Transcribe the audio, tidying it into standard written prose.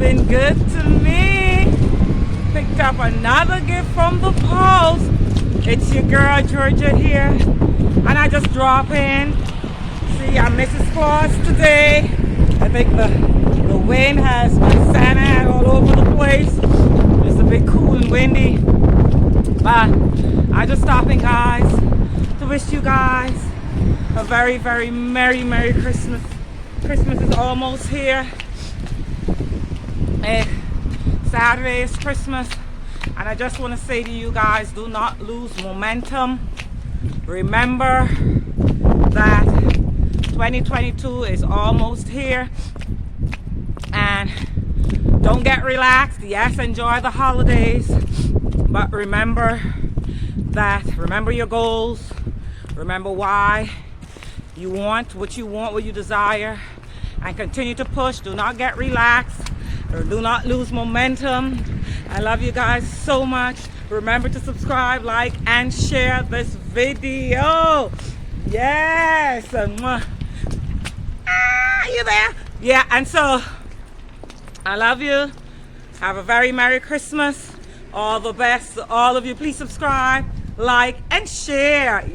been good to me. Picked up another gift from the post. It's your girl Georgette here, and I just drop in. See, I'm Mrs. Claus today. I think the wind has my Santa hat all over the place. It's a bit cool and windy, but I just stopping, guys, to wish you guys a very, very merry Christmas. Christmas is almost here. Saturday is Christmas, and I just want to say to you guys, do not lose momentum. Remember that 2022 is almost here, and don't get relaxed. Yes, enjoy the holidays, but remember your goals. Remember why you want what you desire, and continue to push. Do not get relaxed, or do not lose momentum. I love you guys so much. Remember to subscribe, like, and share this video. Yes. You there? Yeah, and so I love you. Have a very Merry Christmas. All the best to all of you. Please subscribe, like, and share.